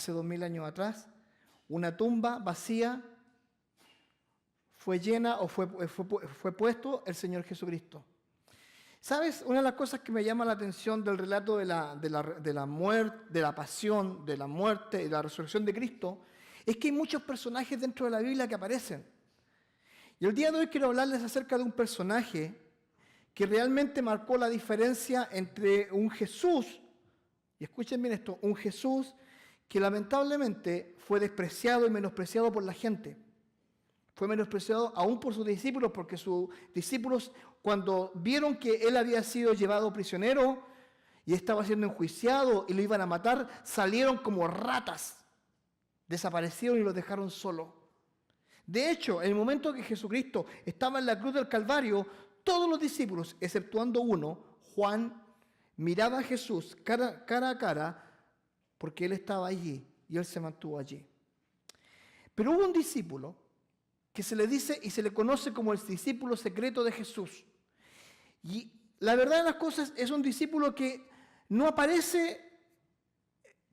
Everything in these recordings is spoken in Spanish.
hace 2000 años atrás, una tumba vacía fue llena o fue puesto el Señor Jesucristo. ¿Sabes? Una de las cosas que me llama la atención del relato de la muerte, de la pasión, de la muerte y de la resurrección de Cristo, es que hay muchos personajes dentro de la Biblia que aparecen. Y el día de hoy quiero hablarles acerca de un personaje que realmente marcó la diferencia entre un Jesús, y escuchen bien esto, un Jesús que lamentablemente fue despreciado y menospreciado por la gente. Fue menospreciado aún por sus discípulos, porque sus discípulos, cuando vieron que él había sido llevado prisionero y estaba siendo enjuiciado y lo iban a matar, salieron como ratas, desaparecieron y lo dejaron solo. De hecho, en el momento que Jesucristo estaba en la cruz del Calvario, todos los discípulos, exceptuando uno, Juan, miraba a Jesús cara a cara, porque él estaba allí y él se mantuvo allí. Pero hubo un discípulo que se le dice y se le conoce como el discípulo secreto de Jesús. Y la verdad de las cosas es un discípulo que no aparece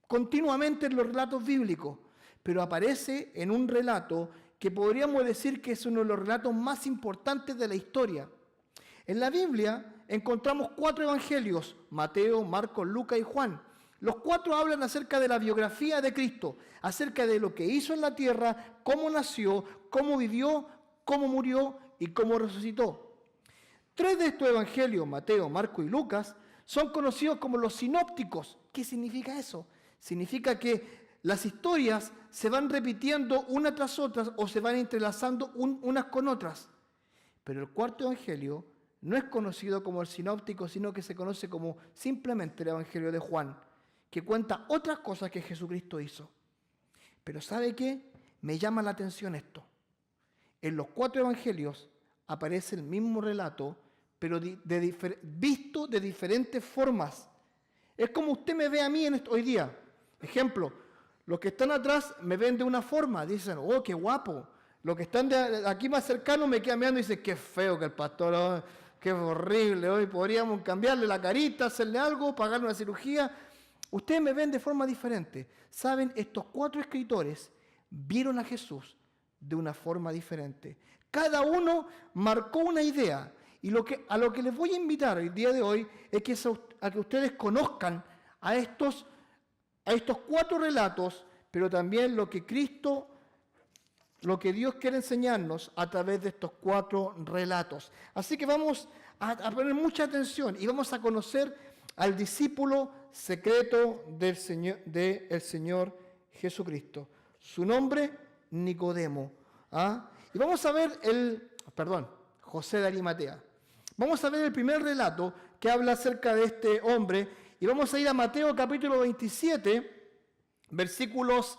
continuamente en los relatos bíblicos, pero aparece en un relato que podríamos decir que es uno de los relatos más importantes de la historia. En la Biblia encontramos 4 evangelios: Mateo, Marcos, Lucas y Juan. Los 4 hablan acerca de la biografía de Cristo, acerca de lo que hizo en la tierra, cómo nació, cómo vivió, cómo murió y cómo resucitó. 3 de estos evangelios, Mateo, Marcos y Lucas, son conocidos como los sinópticos. ¿Qué significa eso? Significa que las historias se van repitiendo una tras otra o se van entrelazando unas con otras. Pero el 4º evangelio no es conocido como el sinóptico, sino que se conoce como simplemente el evangelio de Juan, que cuenta otras cosas que Jesucristo hizo. Pero ¿sabe qué? Me llama la atención esto. En los 4 evangelios aparece el mismo relato, pero visto de diferentes formas. Es como usted me ve a mí hoy día. Ejemplo, los que están atrás me ven de una forma, dicen, oh, qué guapo. Los que están de aquí más cercanos me quedan mirando y dicen, qué feo que el pastor, oh, qué horrible, hoy podríamos cambiarle la carita, hacerle algo, pagarle una cirugía. Ustedes me ven de forma diferente. Saben, estos 4 escritores vieron a Jesús de una forma diferente. Cada uno marcó una idea. Y a lo que les voy a invitar el día de hoy es a que ustedes conozcan a estos 4 relatos, pero también lo que Dios quiere enseñarnos a través de estos 4 relatos. Así que vamos a poner mucha atención y vamos a conocer al discípulo secreto del Señor Jesucristo. Su nombre, Nicodemo. Y vamos a ver José de Arimatea. Vamos a ver el primer relato que habla acerca de este hombre. Y vamos a ir a Mateo capítulo 27, versículos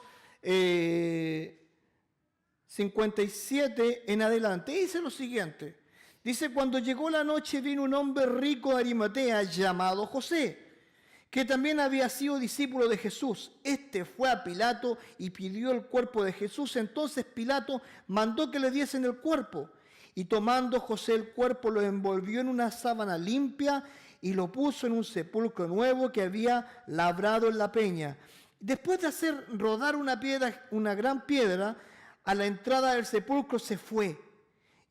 57 en adelante. Y dice lo siguiente. Dice, cuando llegó la noche vino un hombre rico de Arimatea llamado José, que también había sido discípulo de Jesús. Este fue a Pilato y pidió el cuerpo de Jesús. Entonces Pilato mandó que le diesen el cuerpo. Y tomando José el cuerpo, lo envolvió en una sábana limpia y lo puso en un sepulcro nuevo que había labrado en la peña. Después de hacer rodar una gran piedra, a la entrada del sepulcro se fue.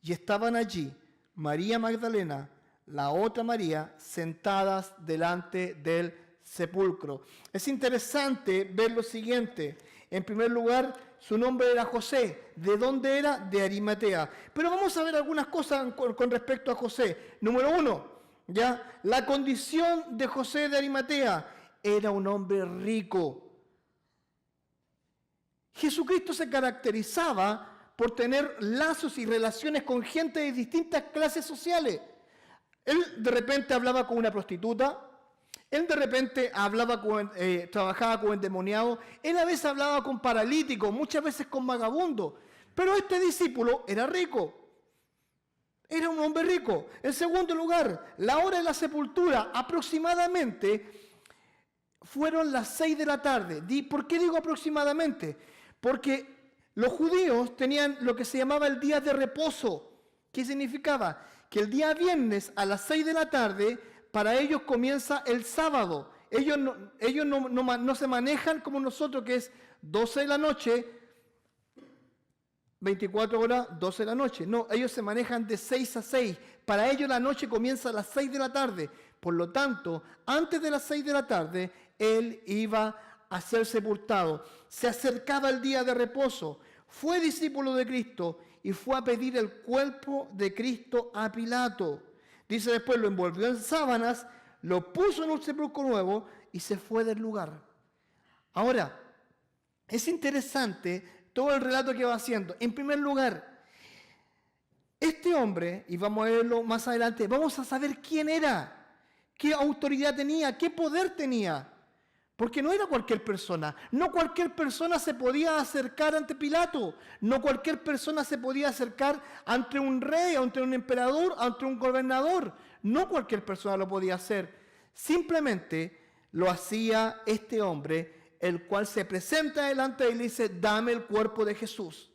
Y estaban allí María Magdalena, la otra María, sentadas delante del sepulcro. Es interesante ver lo siguiente. En primer lugar, su nombre era José. ¿De dónde era? De Arimatea. Pero vamos a ver algunas cosas con respecto a José. Número 1, ¿ya? La condición de José de Arimatea. Era un hombre rico. Jesucristo se caracterizaba por tener lazos y relaciones con gente de distintas clases sociales. Él de repente hablaba con una prostituta, él de repente trabajaba con endemoniados, él a veces hablaba con paralíticos, muchas veces con vagabundos. Pero este discípulo era rico, era un hombre rico. En segundo lugar, la hora de la sepultura aproximadamente fueron las 6 de la tarde. ¿Por qué digo aproximadamente? Porque los judíos tenían lo que se llamaba el día de reposo. ¿Qué significaba? Que el día viernes a las 6 de la tarde, para ellos comienza el sábado. Ellos no se manejan como nosotros, que es 12 de la noche, 24 horas, 12 de la noche. No, ellos se manejan de 6 a 6. Para ellos la noche comienza a las 6 de la tarde. Por lo tanto, antes de las 6 de la tarde, él iba a ser sepultado. Se acercaba el día de reposo. Fue discípulo de Cristo y fue a pedir el cuerpo de Cristo a Pilato. Dice después, lo envolvió en sábanas, lo puso en un sepulcro nuevo y se fue del lugar. Ahora, es interesante todo el relato que va haciendo. En primer lugar, este hombre, y vamos a verlo más adelante, vamos a saber quién era, qué autoridad tenía, qué poder tenía. Porque no era cualquier persona. No cualquier persona se podía acercar ante Pilato. No cualquier persona se podía acercar ante un rey, ante un emperador, ante un gobernador. No cualquier persona lo podía hacer. Simplemente lo hacía este hombre, el cual se presenta delante de él y dice, dame el cuerpo de Jesús.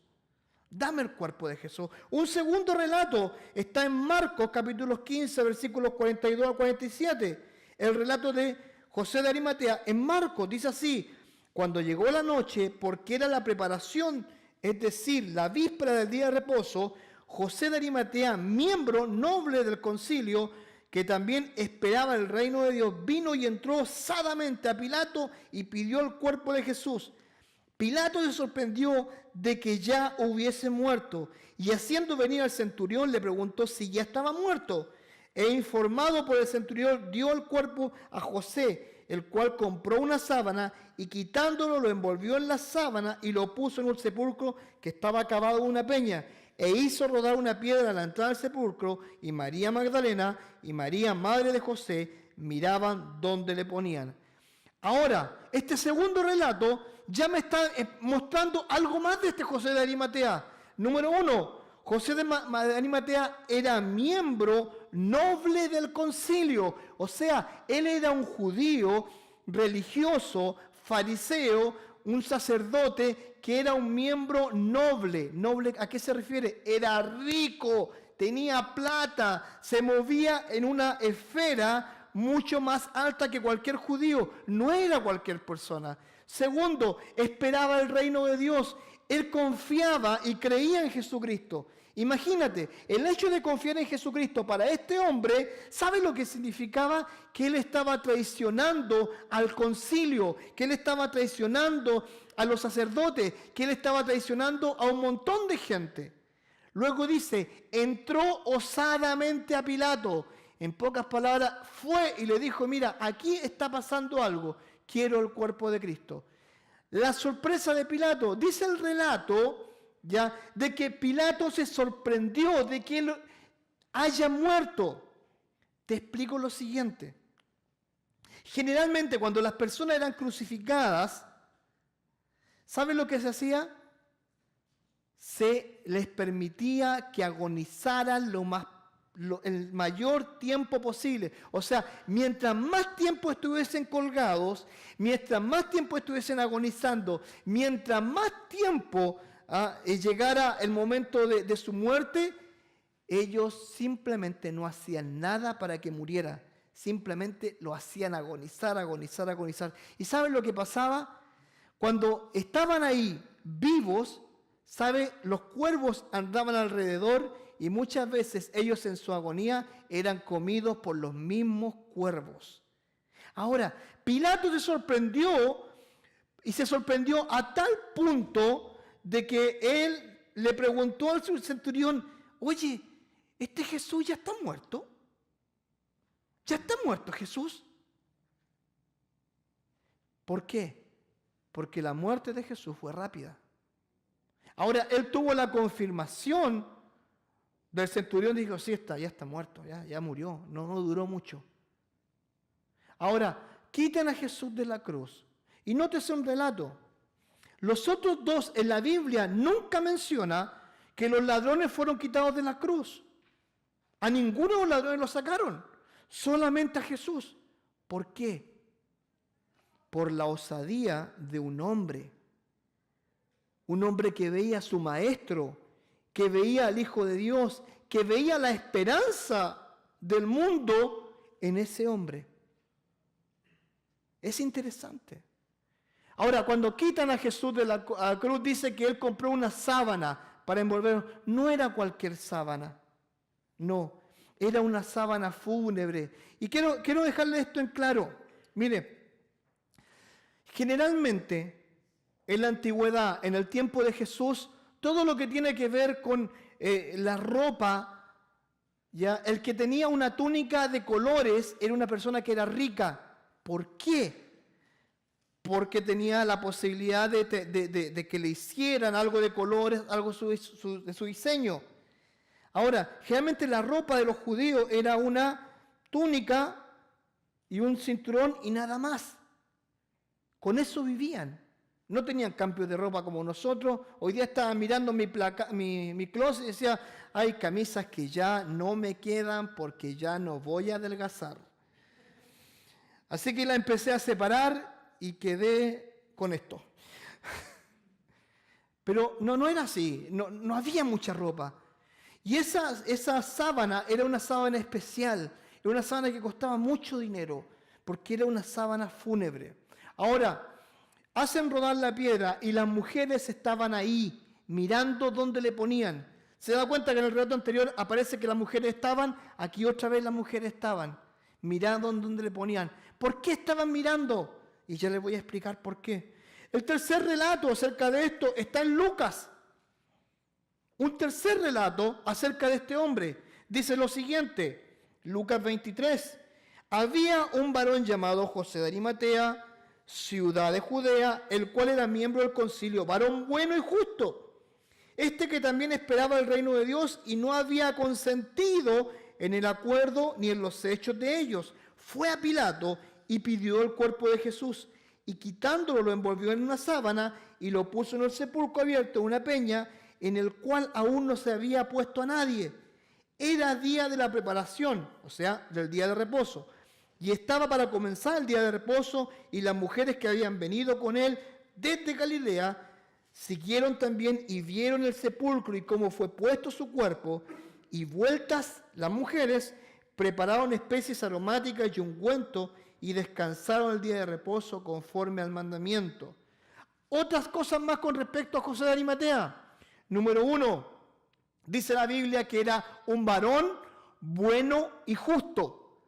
Dame el cuerpo de Jesús. Un segundo relato está en Marcos capítulos 15, versículos 42 a 47. El relato de José de Arimatea. En Marcos dice así, cuando llegó la noche, porque era la preparación, es decir, la víspera del día de reposo, José de Arimatea, miembro noble del concilio, que también esperaba el reino de Dios, vino y entró osadamente a Pilato y pidió el cuerpo de Jesús. Pilato se sorprendió de que ya hubiese muerto, y haciendo venir al centurión le preguntó si ya estaba muerto. E informado por el centurión, dio el cuerpo a José, el cual compró una sábana y quitándolo lo envolvió en la sábana y lo puso en un sepulcro que estaba cavado en una peña. E hizo rodar una piedra a la entrada del sepulcro, y María Magdalena y María, madre de José, miraban dónde le ponían. Ahora, este segundo relato ya me está mostrando algo más de este José de Arimatea. Número uno, José de Arimatea era miembro noble del concilio. O sea, él era un judío religioso, fariseo, un sacerdote que era un miembro noble. ¿Noble a qué se refiere? Era rico, tenía plata, se movía en una esfera mucho más alta que cualquier judío. No era cualquier persona. Segundo, esperaba el reino de Dios. Él confiaba y creía en Jesucristo. Imagínate, el hecho de confiar en Jesucristo para este hombre, ¿sabe lo que significaba? Que él estaba traicionando al concilio, que él estaba traicionando a los sacerdotes, que él estaba traicionando a un montón de gente. Luego dice, entró osadamente a Pilato. En pocas palabras, fue y le dijo, mira, aquí está pasando algo, quiero el cuerpo de Cristo. La sorpresa de Pilato, dice el relato, ya, de que Pilato se sorprendió de que él haya muerto. Te explico lo siguiente. Generalmente cuando las personas eran crucificadas, ¿saben lo que se hacía? Se les permitía que agonizaran el mayor tiempo posible. O sea, mientras más tiempo estuviesen colgados, mientras más tiempo estuviesen agonizando, mientras más tiempo llegara el momento de su muerte, ellos simplemente no hacían nada para que muriera. Simplemente lo hacían agonizar, agonizar, agonizar. ¿Y saben lo que pasaba? Cuando estaban ahí vivos, ¿sabe? Los cuervos andaban alrededor y muchas veces ellos en su agonía eran comidos por los mismos cuervos. Ahora, Pilato se sorprendió a tal punto de que él le preguntó al centurión, oye, ¿este Jesús ya está muerto? ¿Ya está muerto Jesús? ¿Por qué? Porque la muerte de Jesús fue rápida. Ahora, él tuvo la confirmación del centurión, dijo, sí, ya está muerto, ya murió, no duró mucho. Ahora, quitan a Jesús de la cruz. Y nótese un relato. Los otros dos en la Biblia nunca menciona que los ladrones fueron quitados de la cruz. A ninguno de los ladrones lo sacaron, solamente a Jesús. ¿Por qué? Por la osadía de un hombre que veía a su maestro, que veía al Hijo de Dios, que veía la esperanza del mundo en ese hombre. Es interesante. Ahora, cuando quitan a Jesús de la cruz, dice que Él compró una sábana para envolverlo. No era cualquier sábana. No, era una sábana fúnebre. Y quiero dejarle esto en claro. Mire, generalmente en la antigüedad, en el tiempo de Jesús, todo lo que tiene que ver con la ropa, ¿ya? El que tenía una túnica de colores era una persona que era rica. ¿Por qué? Porque tenía la posibilidad de que le hicieran algo de colores, algo de su diseño. Ahora, generalmente la ropa de los judíos era una túnica y un cinturón y nada más. Con eso vivían. No tenían cambios de ropa como nosotros. Hoy día estaba mirando mi closet y decía, hay camisas que ya no me quedan porque ya no voy a adelgazar. Así que la empecé a separar y quedé con esto. Pero no era así, no había mucha ropa. Y esa sábana era una sábana especial, era una sábana que costaba mucho dinero, porque era una sábana fúnebre. Ahora, hacen rodar la piedra y las mujeres estaban ahí, mirando dónde le ponían. ¿Se da cuenta que en el relato anterior aparece que las mujeres estaban? Aquí otra vez las mujeres estaban, mirando dónde le ponían. ¿Por qué estaban mirando? Y ya les voy a explicar por qué. El tercer relato acerca de esto está en Lucas. Un tercer relato acerca de este hombre. Dice lo siguiente, Lucas 23. Había un varón llamado José de Arimatea, ciudad de Judea, el cual era miembro del concilio, varón bueno y justo. Este que también esperaba el reino de Dios y no había consentido en el acuerdo ni en los hechos de ellos. Fue a Pilato y pidió el cuerpo de Jesús, y quitándolo lo envolvió en una sábana y lo puso en el sepulcro abierto de una peña, en el cual aún no se había puesto a nadie. Era día de la preparación, o sea, del día de reposo, y estaba para comenzar el día de reposo, y las mujeres que habían venido con él desde Galilea siguieron también y vieron el sepulcro y cómo fue puesto su cuerpo, y vueltas las mujeres prepararon especies aromáticas y ungüento y descansaron el día de reposo conforme al mandamiento. Otras cosas más con respecto a José de Arimatea. Número 1, dice la Biblia que era un varón bueno y justo.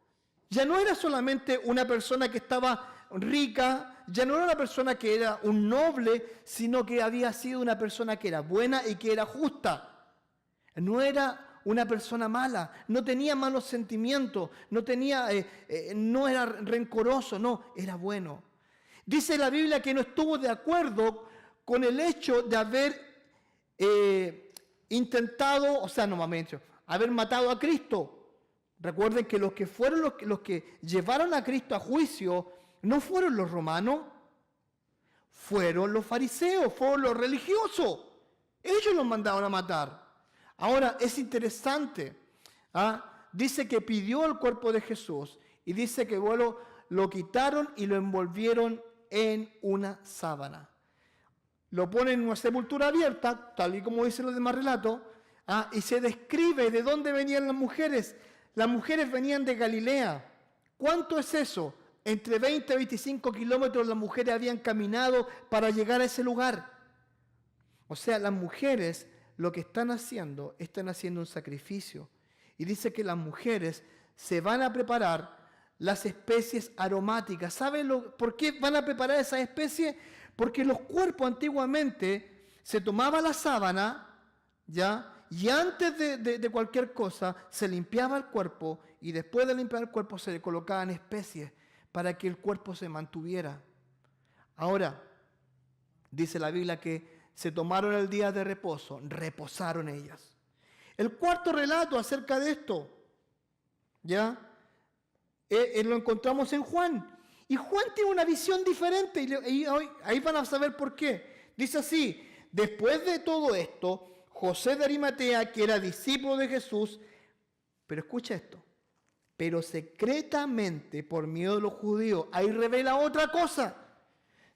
Ya no era solamente una persona que estaba rica, ya no era una persona que era un noble, sino que había sido una persona que era buena y que era justa. No era una persona mala, no tenía malos sentimientos, no era rencoroso, no, era bueno. Dice la Biblia que no estuvo de acuerdo con el hecho de haber intentado, o sea, haber matado a Cristo. Recuerden que los que fueron los que llevaron a Cristo a juicio no fueron los romanos, fueron los fariseos, fueron los religiosos. Ellos los mandaron a matar. Ahora, es interesante. Dice que pidió el cuerpo de Jesús y dice que lo quitaron y lo envolvieron en una sábana. Lo ponen en una sepultura abierta, tal y como dicen los demás relatos, y se describe de dónde venían las mujeres. Las mujeres venían de Galilea. ¿Cuánto es eso? Entre 20 y 25 kilómetros las mujeres habían caminado para llegar a ese lugar. O sea, las mujeres lo que están haciendo un sacrificio. Y dice que las mujeres se van a preparar las especies aromáticas. ¿Saben por qué van a preparar esas especies? Porque los cuerpos antiguamente se tomaba la sábana, ¿ya? Y antes de cualquier cosa se limpiaba el cuerpo y después de limpiar el cuerpo se le colocaban especies para que el cuerpo se mantuviera. Ahora, dice la Biblia que se tomaron el día de reposo, reposaron ellas. El cuarto relato acerca de esto, ¿ya? Lo encontramos en Juan. Y Juan tiene una visión diferente y ahí van a saber por qué. Dice así, después de todo esto, José de Arimatea, que era discípulo de Jesús, pero escucha esto, pero secretamente por miedo de los judíos, ahí revela otra cosa.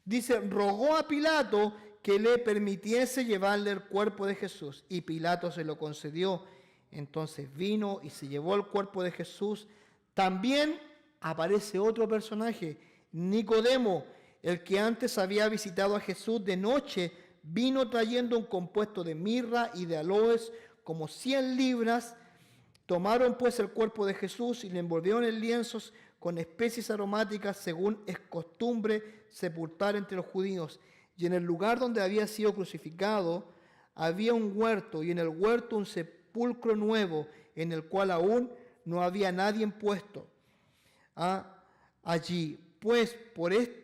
Dice, rogó a Pilato que le permitiese llevarle el cuerpo de Jesús, y Pilato se lo concedió. Entonces vino y se llevó el cuerpo de Jesús. También aparece otro personaje, Nicodemo, el que antes había visitado a Jesús de noche, vino trayendo un compuesto de mirra y de aloes, como 100 libras. Tomaron pues el cuerpo de Jesús y le envolvieron en lienzos con especies aromáticas, según es costumbre sepultar entre los judíos. Y en el lugar donde había sido crucificado había un huerto, y en el huerto un sepulcro nuevo, en el cual aún no había nadie puesto allí. Pues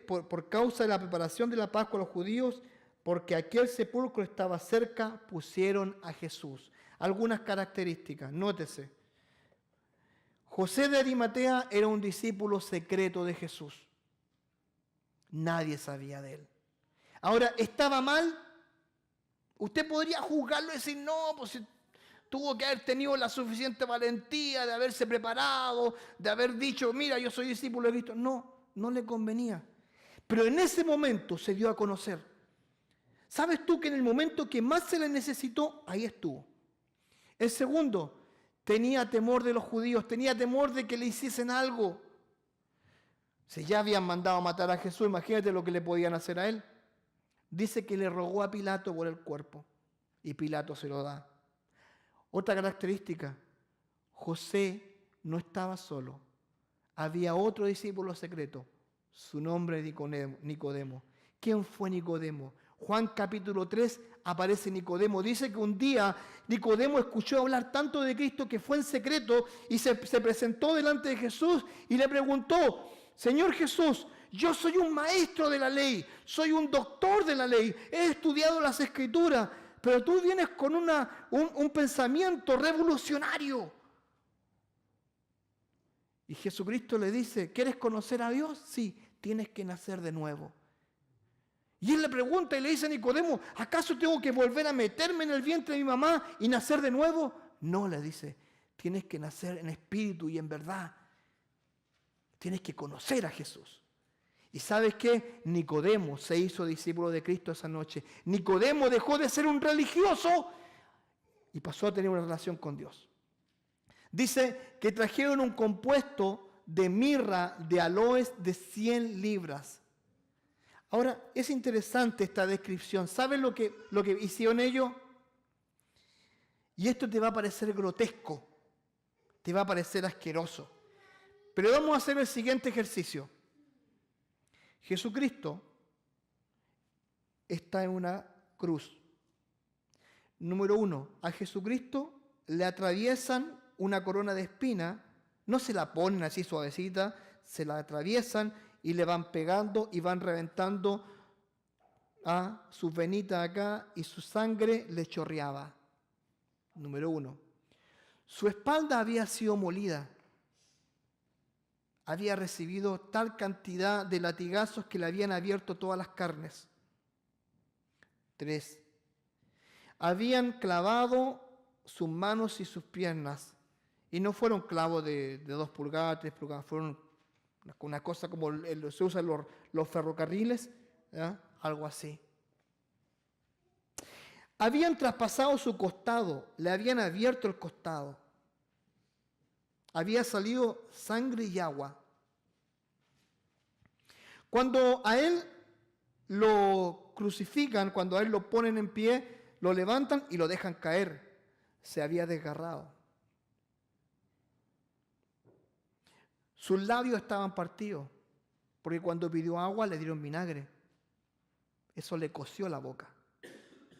por causa de la preparación de la Pascua a los judíos, porque aquel sepulcro estaba cerca, pusieron a Jesús. Algunas características, nótese. José de Arimatea era un discípulo secreto de Jesús. Nadie sabía de él. Ahora, ¿estaba mal? Usted podría juzgarlo y decir, no, pues tuvo que haber tenido la suficiente valentía de haberse preparado, de haber dicho, mira, yo soy discípulo de Cristo. No le convenía. Pero en ese momento se dio a conocer. ¿Sabes tú que en el momento que más se le necesitó, ahí estuvo? El segundo, tenía temor de los judíos, tenía temor de que le hiciesen algo. Si ya habían mandado a matar a Jesús, imagínate lo que le podían hacer a él. Dice que le rogó a Pilato por el cuerpo y Pilato se lo da. Otra característica, José no estaba solo. Había otro discípulo secreto, su nombre es Nicodemo. ¿Quién fue Nicodemo? Juan capítulo 3 aparece Nicodemo. Dice que un día Nicodemo escuchó hablar tanto de Cristo que fue en secreto y se presentó delante de Jesús y le preguntó, Señor Jesús, yo soy un maestro de la ley, soy un doctor de la ley, he estudiado las Escrituras, pero tú vienes con un pensamiento revolucionario. Y Jesucristo le dice, ¿quieres conocer a Dios? Sí, tienes que nacer de nuevo. Y él le pregunta y le dice a Nicodemo, ¿acaso tengo que volver a meterme en el vientre de mi mamá y nacer de nuevo? No, le dice, tienes que nacer en espíritu y en verdad. Tienes que conocer a Jesús. ¿Y sabes qué? Nicodemo se hizo discípulo de Cristo esa noche. Nicodemo dejó de ser un religioso y pasó a tener una relación con Dios. Dice que trajeron un compuesto de mirra, de aloes, de 100 libras. Ahora, es interesante esta descripción. ¿Sabes lo que hicieron ellos? Y esto te va a parecer grotesco, te va a parecer asqueroso. Pero vamos a hacer el siguiente ejercicio. Jesucristo está en una cruz. Número 1, a Jesucristo le atraviesan una corona de espina, no se la ponen así suavecita, se la atraviesan y le van pegando y van reventando a sus venitas acá y su sangre le chorreaba. Número 1. Su espalda había sido molida. Había recibido tal cantidad de latigazos que le habían abierto todas las carnes. 3. Habían clavado sus manos y sus piernas. Y no fueron clavos de 2 pulgadas, 3 pulgadas, fueron una cosa como se usan los ferrocarriles, ¿ya? Algo así. Habían traspasado su costado, le habían abierto el costado. Había salido sangre y agua. Cuando a él lo crucifican, cuando a él lo ponen en pie, lo levantan y lo dejan caer. Se había desgarrado. Sus labios estaban partidos, porque cuando pidió agua le dieron vinagre. Eso le coció la boca,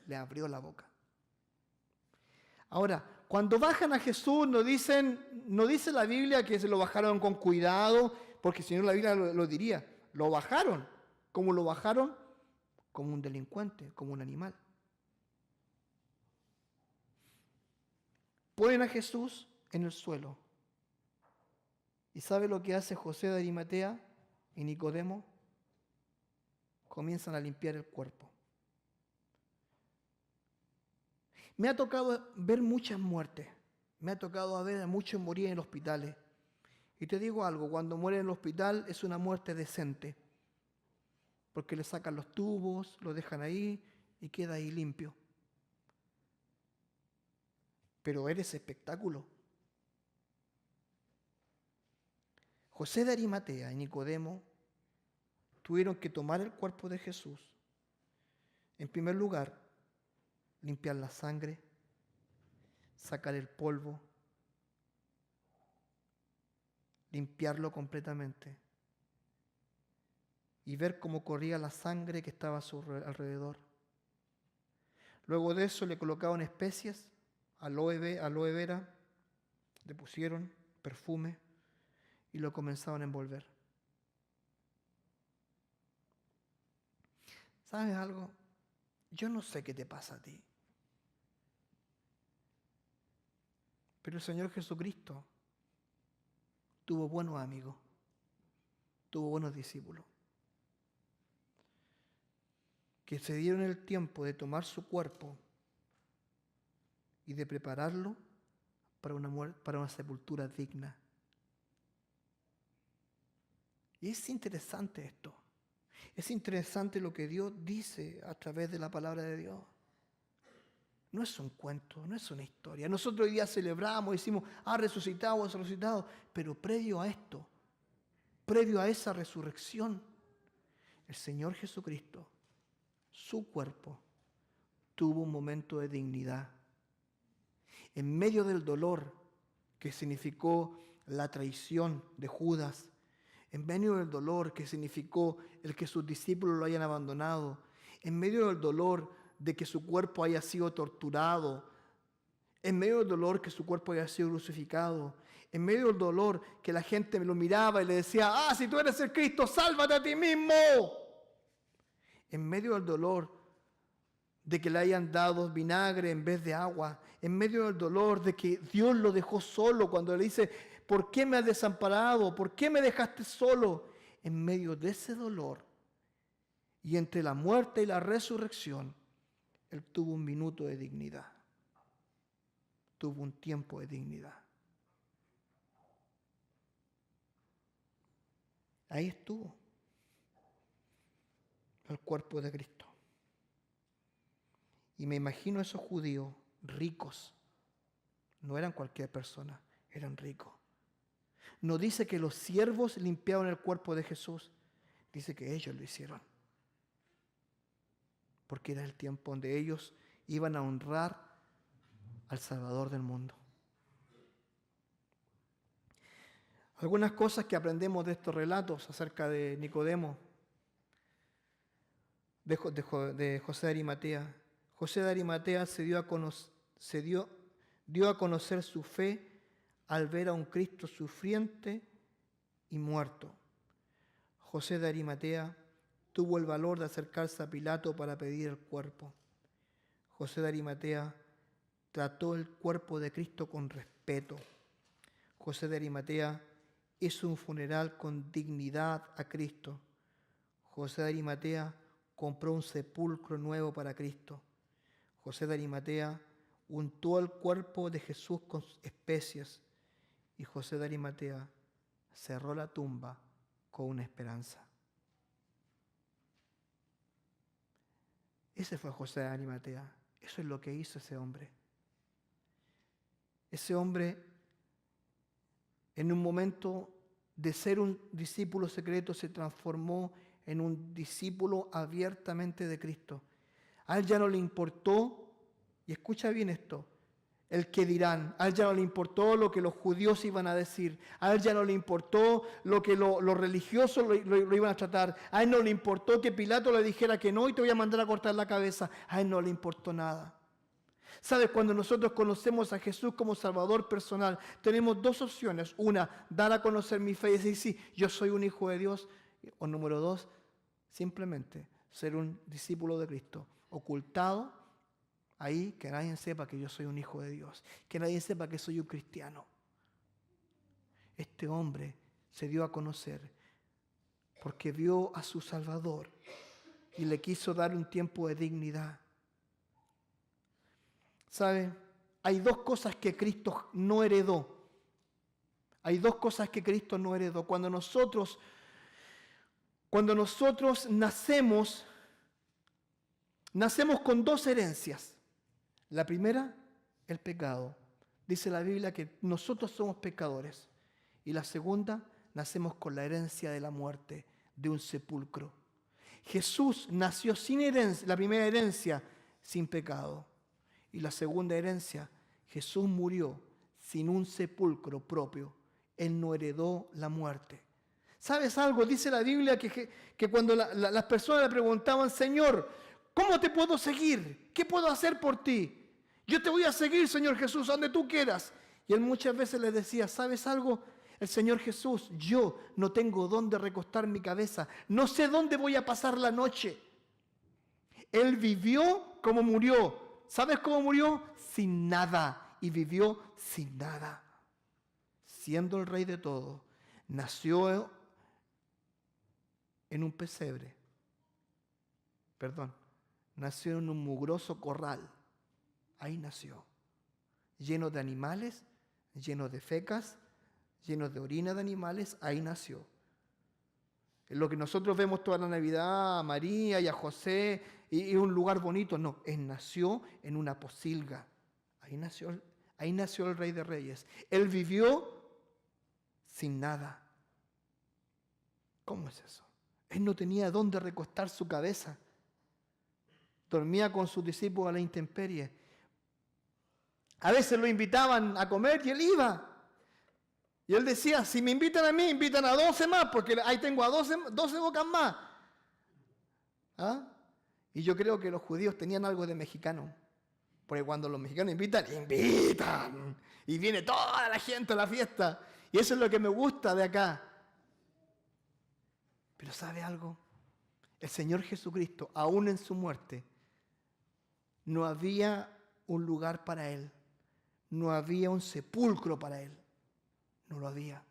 le abrió la boca. Ahora, cuando bajan a Jesús, no dice la Biblia que se lo bajaron con cuidado, porque si no la Biblia lo diría. Lo bajaron. ¿Cómo lo bajaron? Como un delincuente, como un animal. Ponen a Jesús en el suelo. ¿Y sabe lo que hace José de Arimatea y Nicodemo? Comienzan a limpiar el cuerpo. Me ha tocado ver muchas muertes. Me ha tocado ver a muchos morir en hospitales. Y te digo algo, cuando muere en el hospital es una muerte decente. Porque le sacan los tubos, lo dejan ahí y queda ahí limpio. Pero eres espectáculo. José de Arimatea y Nicodemo tuvieron que tomar el cuerpo de Jesús. En primer lugar, limpiar la sangre, sacar el polvo, limpiarlo completamente y ver cómo corría la sangre que estaba a su alrededor. Luego de eso le colocaban especias, aloe vera, le pusieron perfume y lo comenzaban a envolver. ¿Sabes algo? Yo no sé qué te pasa a ti, pero el Señor Jesucristo tuvo buenos amigos, tuvo buenos discípulos, que se dieron el tiempo de tomar su cuerpo y de prepararlo para una sepultura digna. Y es interesante esto. Es interesante lo que Dios dice a través de la palabra de Dios. No es un cuento, no es una historia. Nosotros hoy día celebramos, decimos, ha resucitado, pero previo a esto, previo a esa resurrección, el Señor Jesucristo, su cuerpo, tuvo un momento de dignidad. En medio del dolor que significó la traición de Judas, en medio del dolor que significó el que sus discípulos lo hayan abandonado, en medio del dolor de que su cuerpo haya sido torturado, en medio del dolor que su cuerpo haya sido crucificado, en medio del dolor que la gente lo miraba y le decía, si tú eres el Cristo, sálvate a ti mismo. En medio del dolor de que le hayan dado vinagre en vez de agua, en medio del dolor de que Dios lo dejó solo cuando le dice, ¿por qué me has desamparado? ¿Por qué me dejaste solo? En medio de ese dolor y entre la muerte y la resurrección, Él tuvo un minuto de dignidad. Tuvo un tiempo de dignidad. Ahí estuvo el cuerpo de Cristo. Y me imagino a esos judíos ricos. No eran cualquier persona, eran ricos. No dice que los siervos limpiaban el cuerpo de Jesús. Dice que ellos lo hicieron. Porque era el tiempo donde ellos iban a honrar al Salvador del mundo. Algunas cosas que aprendemos de estos relatos acerca de Nicodemo, de José de Arimatea. José de Arimatea dio a conocer su fe al ver a un Cristo sufriente y muerto. José de Arimatea tuvo el valor de acercarse a Pilato para pedir el cuerpo. José de Arimatea trató el cuerpo de Cristo con respeto. José de Arimatea hizo un funeral con dignidad a Cristo. José de Arimatea compró un sepulcro nuevo para Cristo. José de Arimatea untó el cuerpo de Jesús con especias y José de Arimatea cerró la tumba con una esperanza. Ese fue José de Arimatea. Eso es lo que hizo ese hombre. Ese hombre, en un momento de ser un discípulo secreto, se transformó en un discípulo abiertamente de Cristo. A él ya no le importó, y escucha bien esto, el que dirán. A él ya no le importó lo que los judíos iban a decir. A él ya no le importó lo que los religiosos lo iban a tratar. A él no le importó que Pilato le dijera que no y te voy a mandar a cortar la cabeza. A él no le importó nada. ¿Sabes? Cuando nosotros conocemos a Jesús como Salvador personal, tenemos dos opciones. Una, dar a conocer mi fe y decir, sí, yo soy un hijo de Dios. O número dos, simplemente ser un discípulo de Cristo, ocultado ahí, que nadie sepa que yo soy un hijo de Dios, que nadie sepa que soy un cristiano. Este hombre se dio a conocer porque vio a su Salvador y le quiso dar un tiempo de dignidad. ¿Sabe? Hay dos cosas que Cristo no heredó. Hay dos cosas que Cristo no heredó. Cuando nosotros nacemos con dos herencias. La primera, el pecado. Dice la Biblia que nosotros somos pecadores. Y la segunda, nacemos con la herencia de la muerte, de un sepulcro. Jesús nació sin herencia, la primera herencia, sin pecado. Y la segunda herencia, Jesús murió sin un sepulcro propio. Él no heredó la muerte. ¿Sabes algo? Dice la Biblia que cuando las personas le preguntaban, Señor, ¿cómo te puedo seguir? ¿Qué puedo hacer por ti? Yo te voy a seguir, Señor Jesús, a donde tú quieras. Y él muchas veces les decía, ¿sabes algo? El Señor Jesús, yo no tengo dónde recostar mi cabeza. No sé dónde voy a pasar la noche. Él vivió como murió. ¿Sabes cómo murió? Sin nada. Y vivió sin nada. Siendo el Rey de todo, nació en un pesebre. Nació en un mugroso corral. Ahí nació. Lleno de animales, lleno de fecas, lleno de orina de animales, ahí nació. En lo que nosotros vemos toda la Navidad, a María y a José, y un lugar bonito, no, él nació en una pocilga. Ahí nació el Rey de Reyes. Él vivió sin nada. ¿Cómo es eso? Él no tenía dónde recostar su cabeza. Dormía con sus discípulos a la intemperie. A veces lo invitaban a comer y él iba. Y él decía, si me invitan a mí, invitan a 12 más, porque ahí tengo a 12 bocas más. ¿Ah? Y yo creo que los judíos tenían algo de mexicano. Porque cuando los mexicanos invitan. Y viene toda la gente a la fiesta. Y eso es lo que me gusta de acá. Pero ¿sabe algo? El Señor Jesucristo, aún en su muerte, no había un lugar para Él. No había un sepulcro para Él. No lo había.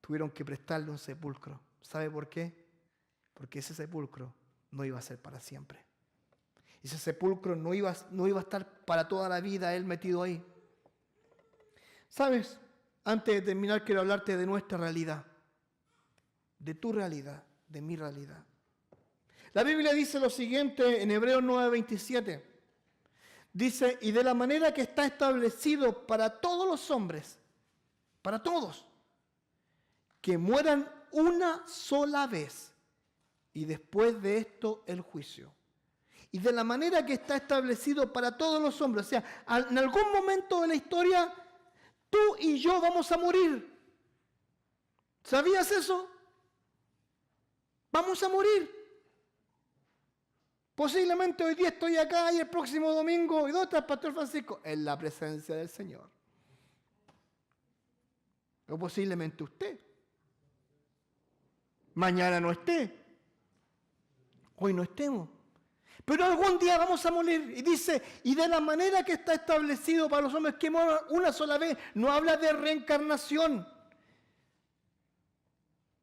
Tuvieron que prestarle un sepulcro. ¿Sabe por qué? Porque ese sepulcro no iba a ser para siempre. Ese sepulcro no iba a estar para toda la vida Él metido ahí. ¿Sabes? Antes de terminar quiero hablarte de nuestra realidad. De tu realidad, de mi realidad. La Biblia dice lo siguiente en Hebreos 9:27. Dice, y de la manera que está establecido para todos los hombres, para todos, que mueran una sola vez y después de esto el juicio. Y de la manera que está establecido para todos los hombres, o sea, en algún momento de la historia, tú y yo vamos a morir. ¿Sabías eso? Vamos a morir. Posiblemente hoy día estoy acá y el próximo domingo, ¿y dónde está el Pastor Francisco? En la presencia del Señor. O posiblemente usted. Mañana no esté. Hoy no estemos. Pero algún día vamos a morir. Y dice, y de la manera que está establecido para los hombres que mueran una sola vez, no habla de reencarnación.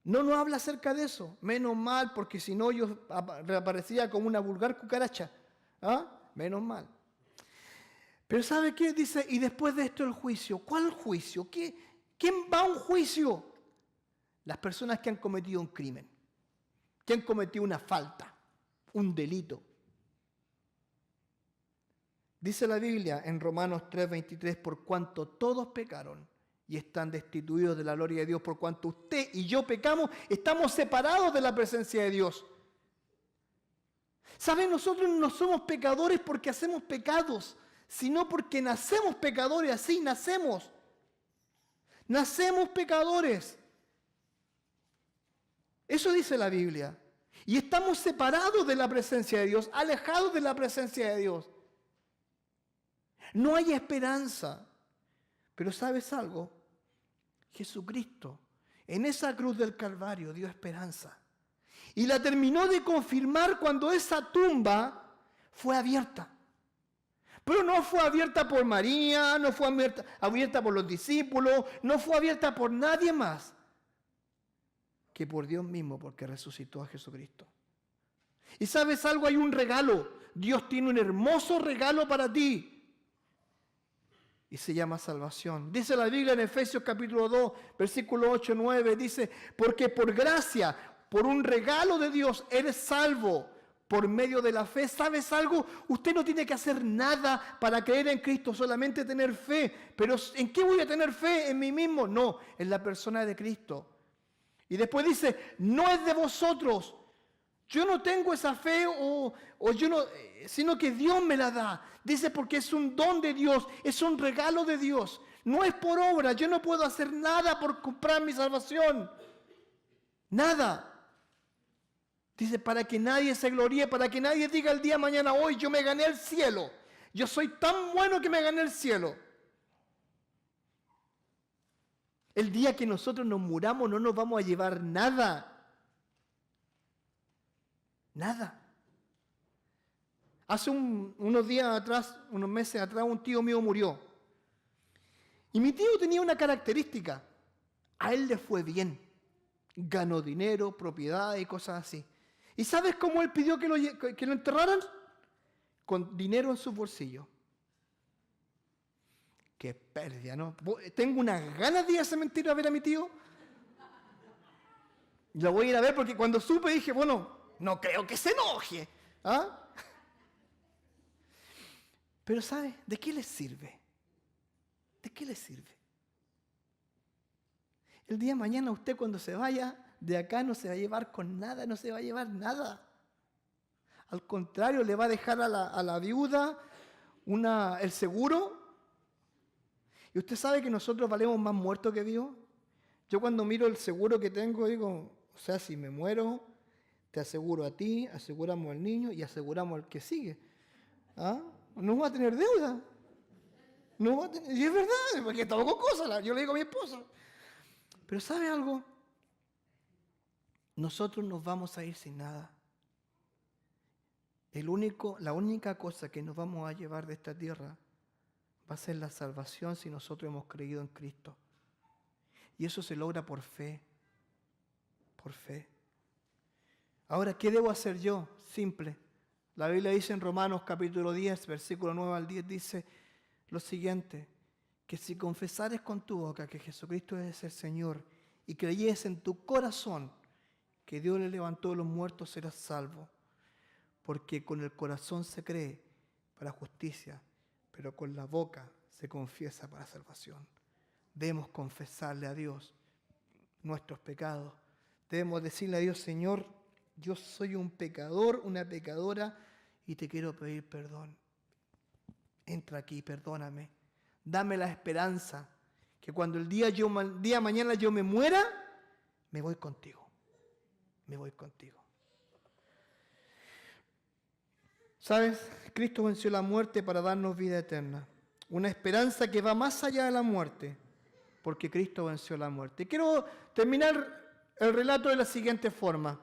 No nos habla acerca de eso. Menos mal, porque si no yo reaparecía como una vulgar cucaracha. ¿Ah? Menos mal. Pero ¿sabe qué? Dice, y después de esto el juicio. ¿Cuál juicio? ¿Quién va a un juicio? Las personas que han cometido un crimen. Que han cometido una falta. Un delito. Dice la Biblia en Romanos 3:23, por cuanto todos pecaron y están destituidos de la gloria de Dios, por cuanto usted y yo pecamos, estamos separados de la presencia de Dios. ¿Saben? Nosotros no somos pecadores porque hacemos pecados, sino porque nacemos pecadores, así nacemos. Nacemos pecadores. Eso dice la Biblia. Y estamos separados de la presencia de Dios, alejados de la presencia de Dios. No hay esperanza. Pero ¿sabes algo? Jesucristo, en esa cruz del Calvario, dio esperanza. Y la terminó de confirmar cuando esa tumba fue abierta. Pero no fue abierta por María, no fue abierta por los discípulos, no fue abierta por nadie más que por Dios mismo, porque resucitó a Jesucristo. Y ¿sabes algo? Hay un regalo. Dios tiene un hermoso regalo para ti. Y se llama salvación. Dice la Biblia en Efesios capítulo 2, versículo 8-9, dice, porque por gracia, por un regalo de Dios, eres salvo por medio de la fe. ¿Sabes algo? Usted no tiene que hacer nada para creer en Cristo, solamente tener fe. Pero ¿en qué voy a tener fe? ¿En mí mismo? No, en la persona de Cristo. Y después dice, no es de vosotros. Yo no tengo esa fe o yo no, sino que Dios me la da. Dice porque es un don de Dios, es un regalo de Dios. No es por obra, yo no puedo hacer nada por comprar mi salvación. Nada. Dice, para que nadie se gloríe, para que nadie diga el día de mañana, hoy yo me gané el cielo. Yo soy tan bueno que me gané el cielo. El día que nosotros nos muramos no nos vamos a llevar nada. Nada. Hace unos días atrás, unos meses atrás, un tío mío murió. Y mi tío tenía una característica. A él le fue bien. Ganó dinero, propiedad y cosas así. ¿Y sabes cómo él pidió que lo enterraran? Con dinero en su bolsillo. Qué pérdida, ¿no? Tengo unas ganas de ir a ese cementerio a ver a mi tío. Lo voy a ir a ver porque cuando supe dije, bueno, no creo que se enoje. ¿Ah? Pero ¿sabe? ¿De qué le sirve? ¿De qué le sirve? El día de mañana usted cuando se vaya de acá no se va a llevar con nada, no se va a llevar nada. Al contrario, le va a dejar a la viuda el seguro. Y usted sabe que nosotros valemos más muertos que vivos. Yo cuando miro el seguro que tengo digo, o sea, si me muero, te aseguro a ti, aseguramos al niño y aseguramos al que sigue. ¿Ah? No va a tener deuda. No va a tener, y es verdad, porque estamos con cosas. Yo le digo a mi esposa. Pero ¿sabe algo? Nosotros nos vamos a ir sin nada. La única cosa que nos vamos a llevar de esta tierra va a ser la salvación si nosotros hemos creído en Cristo. Y eso se logra por fe. Por fe. Ahora, ¿qué debo hacer yo? Simple. La Biblia dice en Romanos capítulo 10, versículo 9 al 10, dice lo siguiente, que si confesares con tu boca que Jesucristo es el Señor y creyes en tu corazón que Dios le levantó de los muertos, serás salvo. Porque con el corazón se cree para justicia, pero con la boca se confiesa para salvación. Debemos confesarle a Dios nuestros pecados. Debemos decirle a Dios, Señor, yo soy un pecador, una pecadora, y te quiero pedir perdón. Entra aquí, perdóname. Dame la esperanza que cuando el día de mañana yo me muera, me voy contigo. Me voy contigo. ¿Sabes? Cristo venció la muerte para darnos vida eterna. Una esperanza que va más allá de la muerte, porque Cristo venció la muerte. Quiero terminar el relato de la siguiente forma.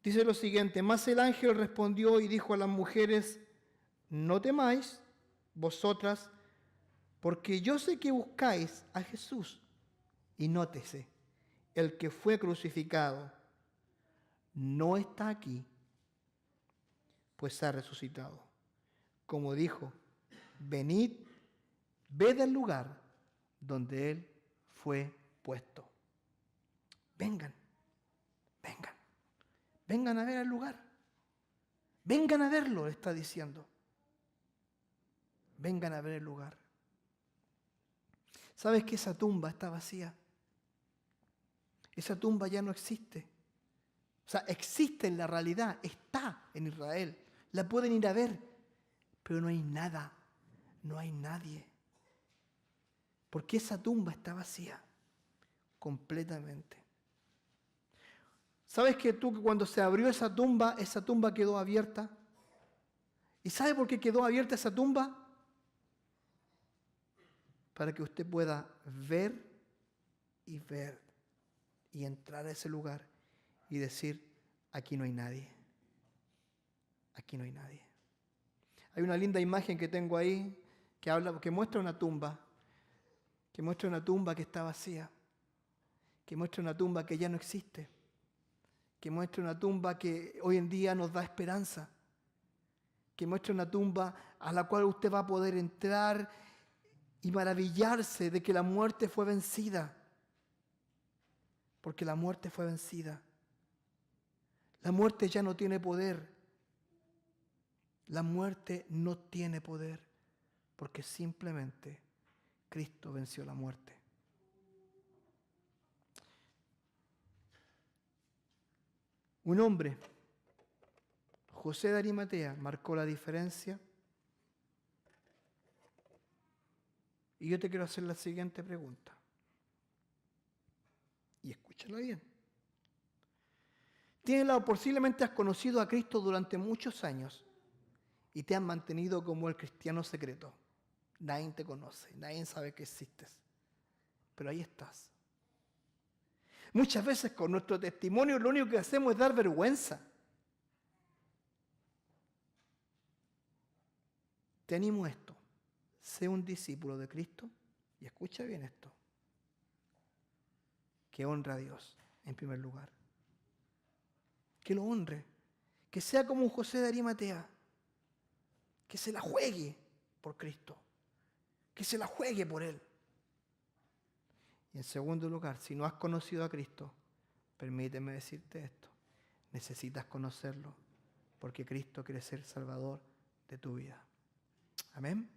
Dice lo siguiente, mas el ángel respondió y dijo a las mujeres, no temáis vosotras, porque yo sé que buscáis a Jesús. Y nótese, el que fue crucificado no está aquí, pues ha resucitado. Como dijo, venid, ved el lugar donde Él fue puesto. Vengan, vengan, vengan a ver el lugar. Vengan a verlo, le está diciendo. Vengan a ver el lugar. ¿Sabes que esa tumba está vacía? Esa tumba ya no existe. O sea, existe en la realidad, está en Israel. La pueden ir a ver, pero no hay nada, no hay nadie. Porque esa tumba está vacía, completamente. ¿Sabes que cuando se abrió esa tumba quedó abierta? ¿Y sabe por qué quedó abierta esa tumba? Para que usted pueda ver y entrar a ese lugar y decir, aquí no hay nadie. Aquí no hay nadie. Hay una linda imagen que tengo ahí que muestra una tumba, que muestra una tumba que está vacía, que muestra una tumba que ya no existe, que muestra una tumba que hoy en día nos da esperanza, que muestra una tumba a la cual usted va a poder entrar y maravillarse de que la muerte fue vencida, porque la muerte fue vencida. La muerte ya no tiene poder. La muerte no tiene poder porque simplemente Cristo venció la muerte. Un hombre, José de Arimatea, marcó la diferencia. Y yo te quiero hacer la siguiente pregunta. Y escúchala bien. Posiblemente has conocido a Cristo durante muchos años y te has mantenido como el cristiano secreto. Nadie te conoce, nadie sabe que existes. Pero ahí estás. Muchas veces con nuestro testimonio lo único que hacemos es dar vergüenza. Te animo a esto. Sé un discípulo de Cristo y escucha bien esto. Que honra a Dios en primer lugar. Que lo honre. Que sea como un José de Arimatea. Que se la juegue por Cristo. Que se la juegue por Él. Y en segundo lugar, si no has conocido a Cristo, permíteme decirte esto. Necesitas conocerlo porque Cristo quiere ser Salvador de tu vida. Amén.